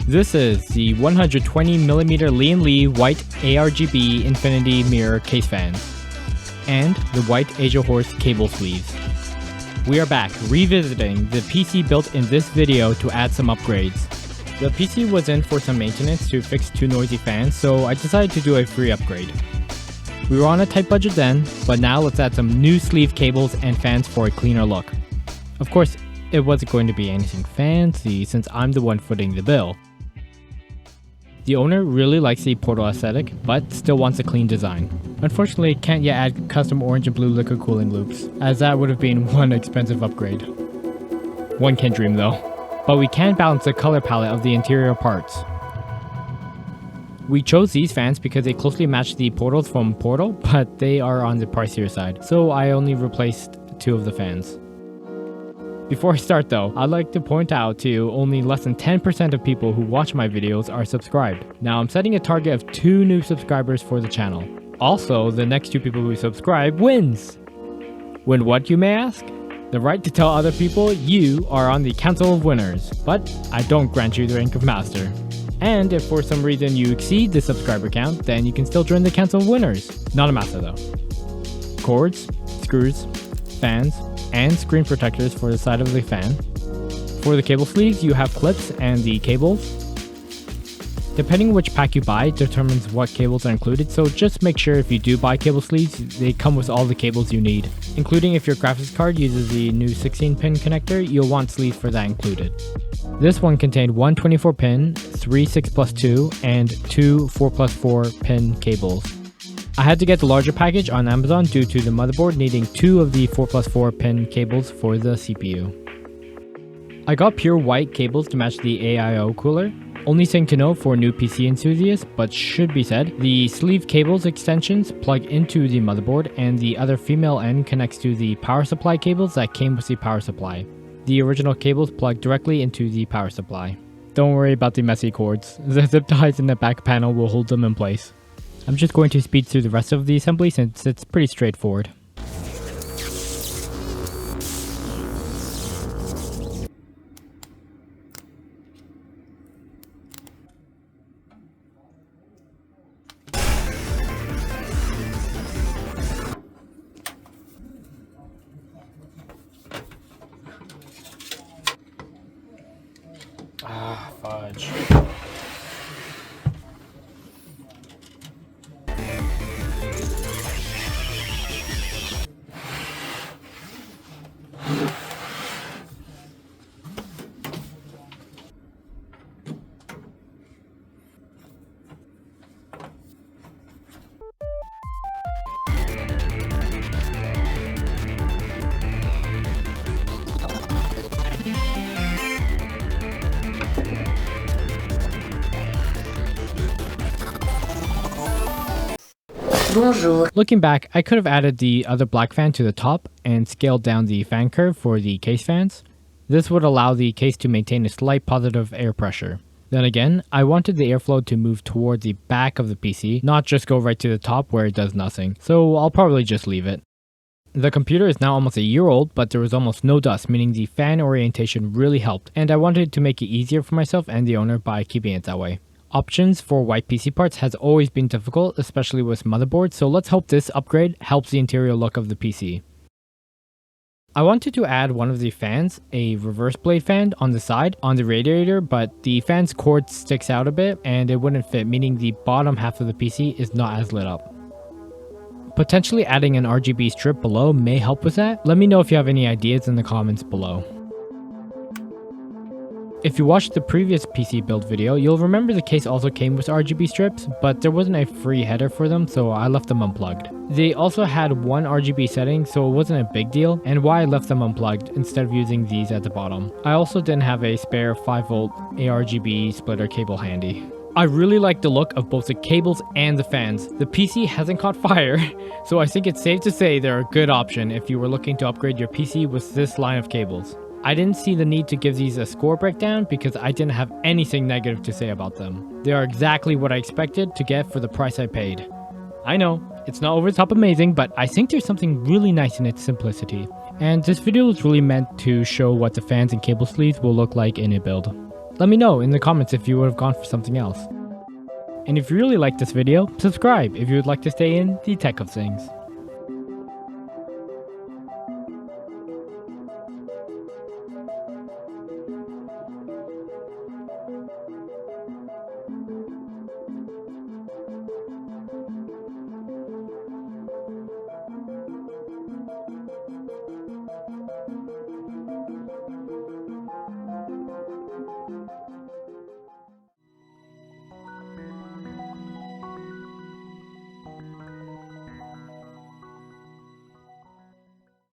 This is the 120mm Lian white ARGB infinity mirror case fan and the white ASIAHORSE cable sleeves. We are back revisiting the PC built in this video to add some upgrades. The PC was in for some maintenance to fix two noisy fans, so I decided to do a free upgrade. We were on a tight budget then, but now let's add some new sleeve cables and fans for a cleaner look. Of course, it wasn't going to be anything fancy since I'm the one footing the bill. The owner really likes the portal aesthetic, but still wants a clean design. Unfortunately, can't yet add custom orange and blue liquid cooling loops, as that would have been one expensive upgrade. One can dream though. But we can balance the color palette of the interior parts. We chose these fans because they closely match the portals from Portal, but they are on the pricier side, so I only replaced two of the fans. Before I start though, I'd like to point out to only less than 10% of people who watch my videos are subscribed. Now I'm setting a target of 2 new subscribers for the channel. Also, the next 2 people who subscribe wins! Win what, you may ask? The right to tell other people you are on the Council of Winners, but I don't grant you the rank of Master. And if for some reason you exceed the subscriber count, then you can still join the Council of Winners. Not a Master though. Cords, screws, fans, and screen protectors for the side of the fan. For the cable sleeves, you have clips and the cables. Depending which pack you buy determines what cables are included, so just make sure if you do buy cable sleeves, they come with all the cables you need. Including if your graphics card uses the new 16-pin connector, you'll want sleeves for that included. This one contained one 24-pin, 3 6+2, and 2 4+4 pin cables. I had to get the larger package on Amazon due to the motherboard needing 2 of the 4+4 pin cables for the CPU. I got pure white cables to match the AIO cooler. Only thing to note for new PC enthusiasts, but should be said, the sleeve cables extensions plug into the motherboard and the other female end connects to the power supply cables that came with the power supply. The original cables plug directly into the power supply. Don't worry about the messy cords, the zip ties in the back panel will hold them in place. I'm just going to speed through the rest of the assembly since it's pretty straightforward. Fudge. Bonjour. Looking back, I could have added the other black fan to the top and scaled down the fan curve for the case fans. This would allow the case to maintain a slight positive air pressure. Then again, I wanted the airflow to move toward the back of the PC, not just go right to the top where it does nothing, so I'll probably just leave it. The computer is now almost a year old, but there was almost no dust, meaning the fan orientation really helped, and I wanted to make it easier for myself and the owner by keeping it that way. Options for white PC parts has always been difficult, especially with motherboards, so let's hope this upgrade helps the interior look of the PC. I wanted to add one of the fans, a reverse blade fan on the side on the radiator, but the fan's cord sticks out a bit and it wouldn't fit, meaning the bottom half of the PC is not as lit up. Potentially adding an RGB strip below may help with that. Let me know if you have any ideas in the comments below. If you watched the previous PC build video, you'll remember the case also came with RGB strips, but there wasn't a free header for them, so I left them unplugged. They also had one RGB setting, so it wasn't a big deal, and why I left them unplugged instead of using these at the bottom. I also didn't have a spare 5V ARGB splitter cable handy. I really like the look of both the cables and the fans. The PC hasn't caught fire, so I think it's safe to say they're a good option if you were looking to upgrade your PC with this line of cables. I didn't see the need to give these a score breakdown because I didn't have anything negative to say about them. They are exactly what I expected to get for the price I paid. I know, it's not over the top amazing, but I think there's something really nice in its simplicity. And this video is really meant to show what the fans and cable sleeves will look like in a build. Let me know in the comments if you would have gone for something else. And if you really like this video, subscribe if you would like to stay in the tech of things.